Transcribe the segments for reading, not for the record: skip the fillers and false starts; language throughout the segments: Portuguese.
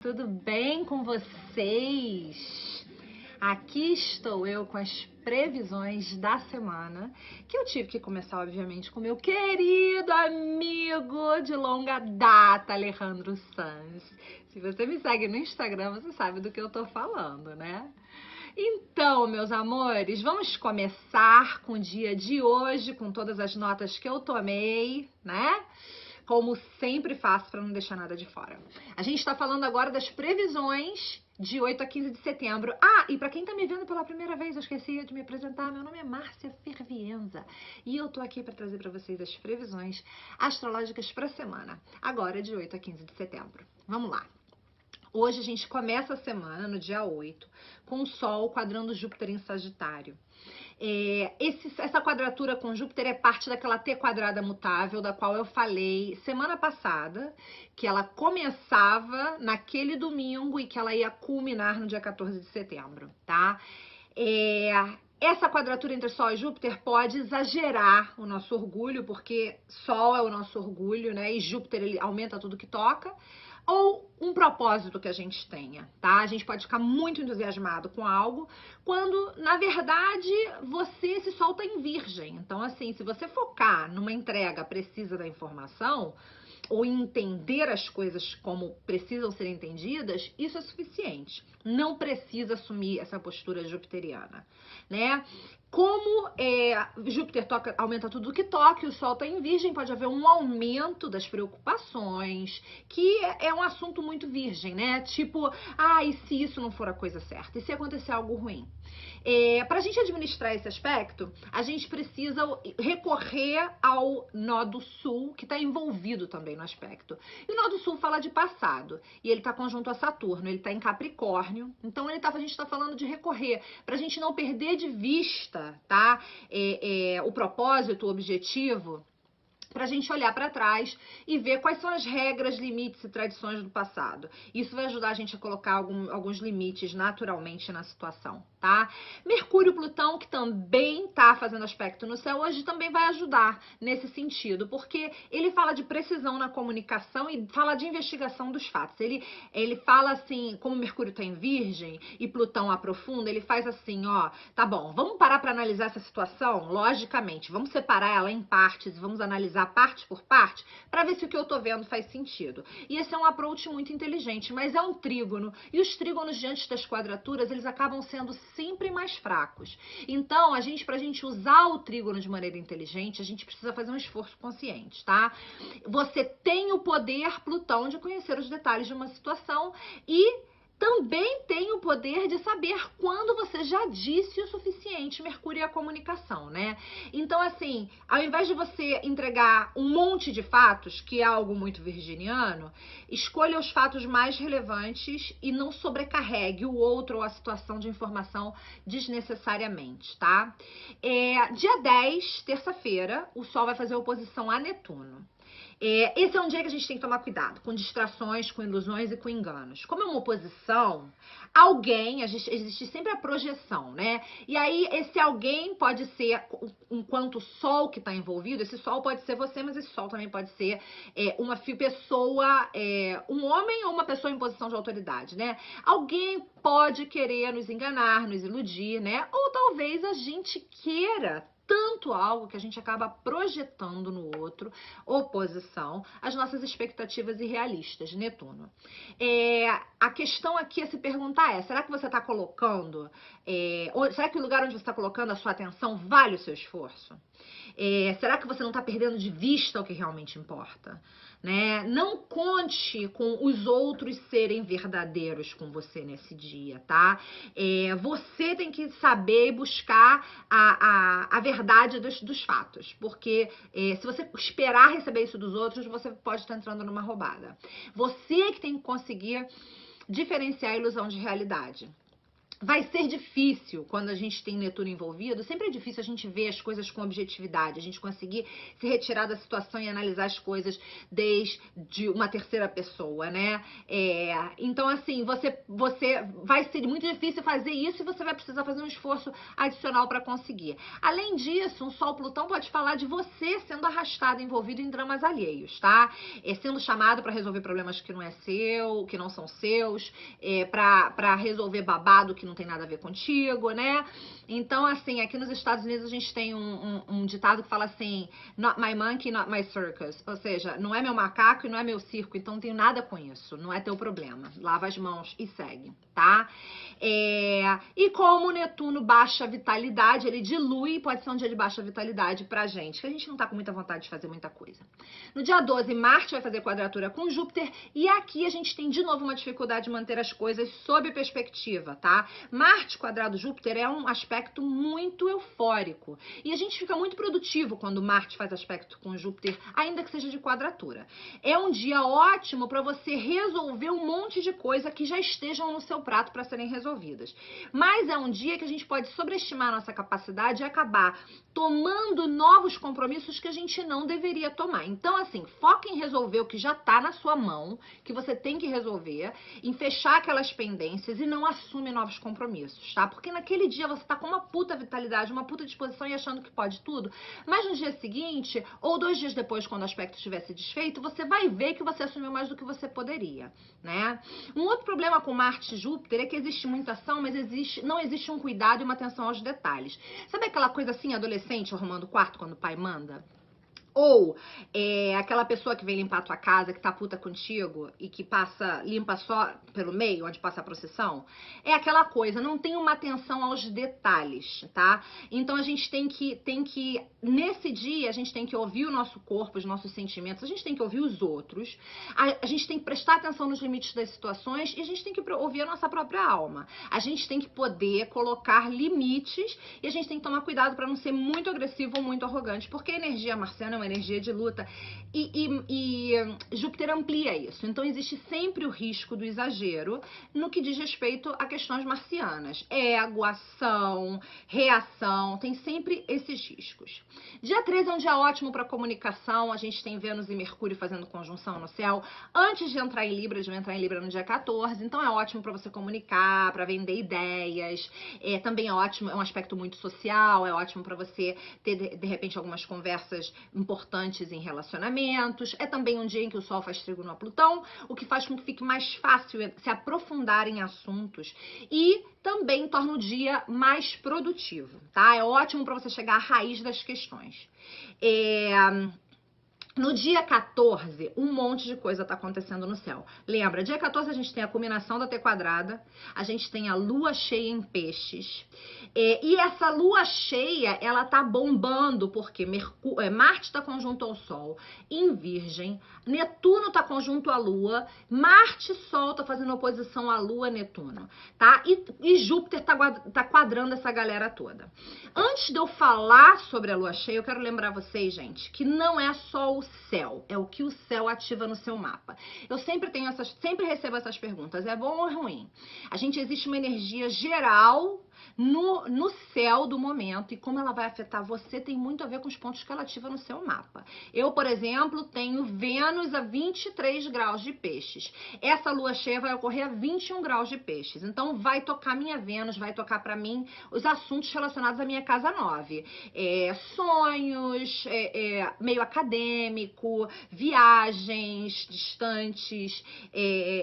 Tudo bem com vocês? Aqui estou eu com as previsões da semana, que eu tive que começar, obviamente, com meu querido amigo de longa data, Alejandro Sanz. Se você me segue no Instagram, você sabe do que eu tô falando, né? Então, meus amores, vamos começar com o dia de hoje, com todas as notas que eu tomei, né? Como sempre faço para não deixar nada de fora. A gente está falando agora das previsões de 8 a 15 de setembro. Ah, e para quem tá me vendo pela primeira vez, eu esqueci de me apresentar. Meu nome é Márcia Fervienza e eu tô aqui para trazer para vocês as previsões astrológicas para a semana, agora de 8 a 15 de setembro. Vamos lá. Hoje a gente começa a semana, no dia 8, com o Sol quadrando Júpiter em Sagitário. Essa quadratura com Júpiter é parte daquela T quadrada mutável, da qual eu falei semana passada, que ela começava naquele domingo e que ela ia culminar no dia 14 de setembro, tá? Essa quadratura entre Sol e Júpiter pode exagerar o nosso orgulho, porque Sol é o nosso orgulho, né? E Júpiter, ele aumenta tudo que toca. Ou um propósito que a gente tenha, tá? A gente pode ficar muito entusiasmado com algo, quando, na verdade, você se solta em virgem. Então, assim, se você focar numa entrega precisa da informação, ou entender as coisas como precisam ser entendidas, isso é suficiente. Não precisa assumir essa postura jupiteriana, né? Como Júpiter aumenta tudo que toca, e o Sol está em Virgem, pode haver um aumento das preocupações, que é um assunto muito virgem, né? Tipo, e se isso não for a coisa certa? E se acontecer algo ruim? Para a gente administrar esse aspecto, a gente precisa recorrer ao nó do Sul, que está envolvido também no aspecto. E o nó do Sul fala de passado, e ele está conjunto a Saturno, ele está em Capricórnio, então a gente está falando de recorrer, para a gente não perder de vista, tá? O propósito, o objetivo, para a gente olhar para trás e ver quais são as regras, limites e tradições do passado. Isso vai ajudar a gente a colocar alguns limites naturalmente na situação, tá? Mercúrio e Plutão, que também tá fazendo aspecto no céu hoje, também vai ajudar nesse sentido, porque ele fala de precisão na comunicação e fala de investigação dos fatos. Ele fala assim, como Mercúrio tá em Virgem e Plutão aprofunda, ele faz assim, tá bom, vamos parar para analisar essa situação, logicamente, vamos separar ela em partes e vamos analisar parte por parte, para ver se o que eu tô vendo faz sentido. E esse é um approach muito inteligente, mas é um trígono, e os trígonos diante das quadraturas, eles acabam sendo sempre mais fracos. Então, pra gente usar o trígono de maneira inteligente, a gente precisa fazer um esforço consciente, tá? Você tem o poder, Plutão, de conhecer os detalhes de uma situação e também tem o poder de saber quando você já disse o suficiente. Mercúrio é a comunicação, né? Então, assim, ao invés de você entregar um monte de fatos, que é algo muito virginiano, escolha os fatos mais relevantes e não sobrecarregue o outro ou a situação de informação desnecessariamente, tá? Dia 10, terça-feira, o Sol vai fazer oposição a Netuno. Esse é um dia que a gente tem que tomar cuidado com distrações, com ilusões e com enganos. Como é uma oposição, existe sempre a projeção, né? E aí, esse alguém pode ser, enquanto o Sol que está envolvido, esse Sol pode ser você, mas esse Sol também pode ser uma pessoa, um homem ou uma pessoa em posição de autoridade, né? Alguém pode querer nos enganar, nos iludir, né? Ou talvez a gente queira tanto algo que a gente acaba projetando no outro, oposição, as nossas expectativas irrealistas, Netuno. A questão aqui a se perguntar será que você está colocando, será que o lugar onde você está colocando a sua atenção vale o seu esforço? Será que você não está perdendo de vista o que realmente importa? Né? Não conte com os outros serem verdadeiros com você nesse dia, tá? Você tem que saber buscar a verdade dos fatos, porque se você esperar receber isso dos outros, você pode estar entrando numa roubada. Você que tem que conseguir diferenciar a ilusão de realidade. vai ser difícil quando a gente tem Netuno envolvido, sempre é difícil a gente ver as coisas com objetividade, a gente conseguir se retirar da situação e analisar as coisas desde uma terceira pessoa, né? Então, assim, você vai ser muito difícil fazer isso e você vai precisar fazer um esforço adicional para conseguir. Além disso, um Sol-Plutão pode falar de você sendo arrastado, envolvido em dramas alheios, tá? Sendo chamado para resolver problemas que não é seu, que não são seus, para resolver babado que não tem nada a ver contigo, né? Então, assim, aqui nos Estados Unidos a gente tem um ditado que fala assim, not my monkey, not my circus. Ou seja, não é meu macaco e não é meu circo, então não tenho nada com isso, não é teu problema. Lava as mãos e segue, tá? E como o Netuno baixa a vitalidade, ele dilui, pode ser um dia de baixa vitalidade pra gente, que a gente não tá com muita vontade de fazer muita coisa. No dia 12, Marte vai fazer quadratura com Júpiter e aqui a gente tem de novo uma dificuldade de manter as coisas sob perspectiva, tá? Marte quadrado Júpiter é um aspecto muito eufórico e a gente fica muito produtivo quando Marte faz aspecto com Júpiter, ainda que seja de quadratura. É um dia ótimo para você resolver um monte de coisa que já estejam no seu prato para serem resolvidas. Mas é um dia que a gente pode sobreestimar a nossa capacidade e acabar tomando novos compromissos que a gente não deveria tomar. Então, assim, foca em resolver o que já tá na sua mão, que você tem que resolver, em fechar aquelas pendências e não assume novos compromissos, tá? Porque naquele dia você tá com uma puta vitalidade, uma puta disposição e achando que pode tudo, mas no dia seguinte, ou 2 dias depois, quando o aspecto estiver se desfeito, você vai ver que você assumiu mais do que você poderia, né? Um outro problema com Marte e Júpiter é que existe muita ação, mas não existe um cuidado e uma atenção aos detalhes. Sabe aquela coisa assim, adolescente arrumando o quarto quando o pai manda? Ou aquela pessoa que vem limpar a tua casa, que tá puta contigo e que limpa só pelo meio, onde passa a procissão. É aquela coisa, não tem uma atenção aos detalhes, tá? Então a gente tem que, nesse dia, a gente tem que ouvir o nosso corpo, os nossos sentimentos, a gente tem que ouvir os outros, a gente tem que prestar atenção nos limites das situações e a gente tem que ouvir a nossa própria alma. A gente tem que poder colocar limites e a gente tem que tomar cuidado para não ser muito agressivo ou muito arrogante, porque a energia marciana é uma energia de luta e Júpiter amplia isso. Então existe sempre o risco do exagero no que diz respeito a questões marcianas. Ego, ação, reação, tem sempre esses riscos. Dia 13 é um dia ótimo para comunicação, a gente tem Vênus e Mercúrio fazendo conjunção no céu antes de entrar em Libra, no dia 14, então é ótimo para você comunicar, para vender ideias, também é ótimo, é um aspecto muito social, é ótimo para você ter de repente algumas conversas importantes em relacionamentos. É também um dia em que o Sol faz trígono a Plutão, o que faz com que fique mais fácil se aprofundar em assuntos e também torna o dia mais produtivo, tá? É ótimo para você chegar à raiz das questões. No dia 14, um monte de coisa tá acontecendo no céu. Lembra, dia 14 a gente tem a culminação da T quadrada, a gente tem a lua cheia em peixes, e essa lua cheia, ela tá bombando, porque Marte tá conjunto ao Sol em Virgem, Netuno tá conjunto à Lua, Marte e Sol tá fazendo oposição à Lua, Netuno, tá? E Júpiter tá quadrando essa galera toda. Antes de eu falar sobre a lua cheia, eu quero lembrar vocês, gente, que não é só o céu, é o que o céu ativa no seu mapa. Eu sempre recebo essas perguntas, é bom ou ruim? Existe uma energia geral no céu do momento e como ela vai afetar você tem muito a ver com os pontos que ela ativa no seu mapa. Eu, por exemplo, tenho Vênus a 23 graus de peixes. Essa lua cheia vai ocorrer a 21 graus de peixes. Então vai tocar minha Vênus, vai tocar pra mim os assuntos relacionados à minha casa 9. Sonhos, meio acadêmico, viagens distantes,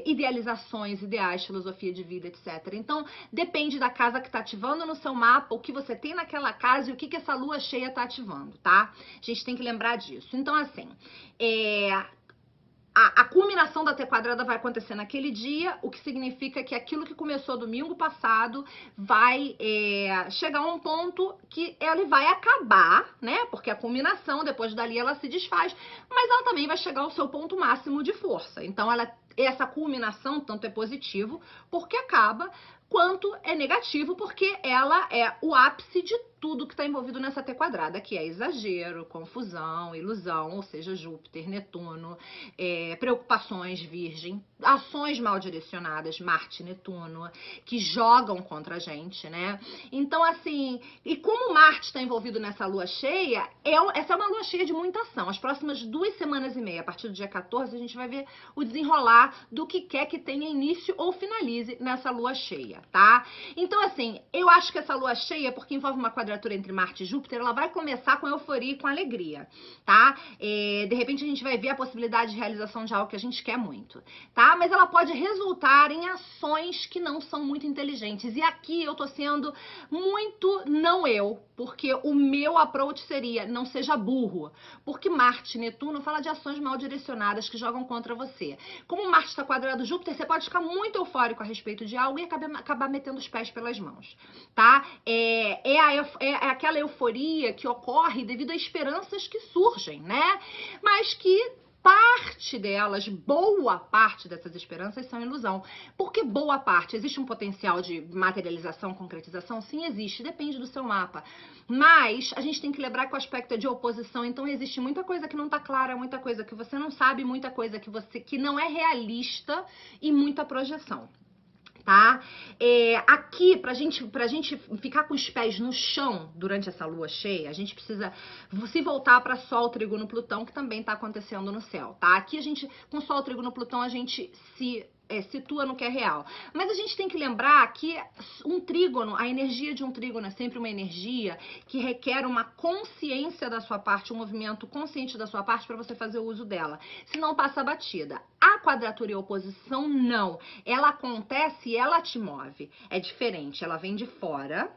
idealizações, ideais, filosofia de vida, etc. Então depende da casa que tá ativando no seu mapa, o que você tem naquela casa e o que essa lua cheia tá ativando, tá? A gente tem que lembrar disso. Então, assim, a culminação da T quadrada vai acontecer naquele dia, o que significa que aquilo que começou domingo passado vai chegar a um ponto que ele vai acabar, né? Porque a culminação, depois dali, ela se desfaz, mas ela também vai chegar ao seu ponto máximo de força. Então, essa culminação tanto é positivo, porque acaba, quanto é negativo, porque ela é o ápice de tudo que está envolvido nessa T quadrada, que é exagero, confusão, ilusão, ou seja, Júpiter, Netuno, preocupações, Virgem, ações mal direcionadas, Marte, Netuno, que jogam contra a gente, né? Então, assim, e como Marte está envolvido nessa lua cheia, essa é uma lua cheia de muita ação. As próximas 2 semanas e meia, a partir do dia 14, a gente vai ver o desenrolar do que quer que tenha início ou finalize nessa lua cheia, tá? Então, assim, eu acho que essa lua cheia, porque envolve uma quadratura entre Marte e Júpiter, ela vai começar com euforia e com alegria, tá? De repente a gente vai ver a possibilidade de realização de algo que a gente quer muito, tá? Mas ela pode resultar em ações que não são muito inteligentes. E aqui eu tô sendo muito não eu, porque o meu approach seria não seja burro, porque Marte e Netuno fala de ações mal direcionadas que jogam contra você. Como Marte está quadrado Júpiter, você pode ficar muito eufórico a respeito de algo e acabar metendo os pés pelas mãos, tá? É aquela euforia que ocorre devido a esperanças que surgem, né? Mas que parte delas, boa parte dessas esperanças são ilusão. Por que boa parte? Existe um potencial de materialização, concretização? Sim, existe, depende do seu mapa. Mas a gente tem que lembrar que o aspecto é de oposição, então existe muita coisa que não tá clara, muita coisa que você não sabe, muita coisa que não é realista e muita projeção. Tá? Aqui, pra gente ficar com os pés no chão durante essa lua cheia, a gente precisa se voltar para Sol, Trígono, Plutão, que também tá acontecendo no céu, tá? Aqui a gente, com Sol, Trígono, Plutão, a gente se situa no que é real. Mas a gente tem que lembrar que um trígono, a energia de um trígono é sempre uma energia que requer uma consciência da sua parte, um movimento consciente da sua parte para você fazer o uso dela. Senão passa batida. A quadratura e a oposição, não. Ela acontece e ela te move. É diferente, ela vem de fora.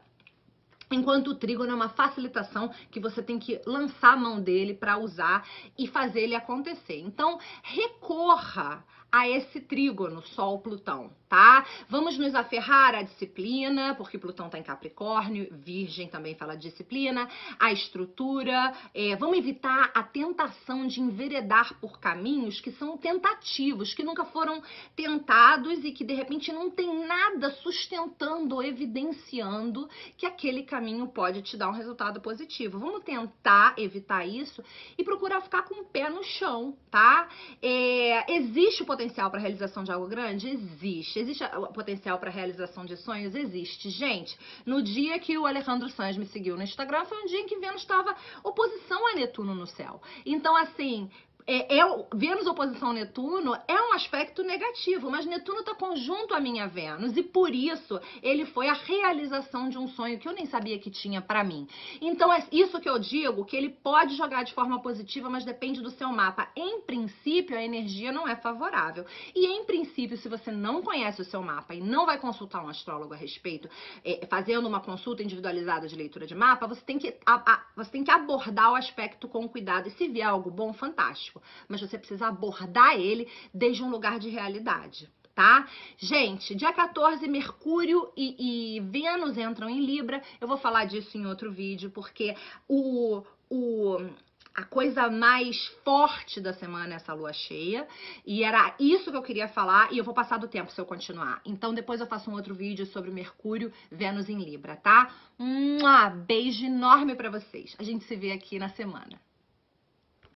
Enquanto o trígono é uma facilitação que você tem que lançar a mão dele para usar e fazer ele acontecer. Então, recorra a esse trígono Sol-Plutão, tá? Vamos nos aferrar à disciplina, porque Plutão tá em Capricórnio, Virgem também fala de disciplina, a estrutura, vamos evitar a tentação de enveredar por caminhos que são tentativos, que nunca foram tentados e que de repente não tem nada sustentando ou evidenciando que aquele caminho pode te dar um resultado positivo. Vamos tentar evitar isso e procurar ficar com o pé no chão, tá? Existe o potencial para realização de algo grande? Existe. Existe o potencial para realização de sonhos? Existe. Gente, no dia que o Alejandro Sanz me seguiu no Instagram, foi um dia em que Vênus estava oposição a Netuno no céu. Então, assim, Vênus oposição Netuno é um aspecto negativo, mas Netuno está conjunto à minha Vênus e por isso ele foi a realização de um sonho que eu nem sabia que tinha para mim. Então é isso que eu digo, que ele pode jogar de forma positiva, mas depende do seu mapa. Em princípio, a energia não é favorável. E em princípio, se você não conhece o seu mapa e não vai consultar um astrólogo a respeito, fazendo uma consulta individualizada de leitura de mapa, você tem que abordar o aspecto com cuidado. E se vier algo bom, fantástico. Mas você precisa abordar ele desde um lugar de realidade, tá? Gente, dia 14, Mercúrio e Vênus entram em Libra. Eu vou falar disso em outro vídeo, porque a coisa mais forte da semana é essa lua cheia. E era isso que eu queria falar e eu vou passar do tempo se eu continuar. Então depois eu faço um outro vídeo sobre Mercúrio, Vênus em Libra, tá? Beijo enorme pra vocês. A gente se vê aqui na semana.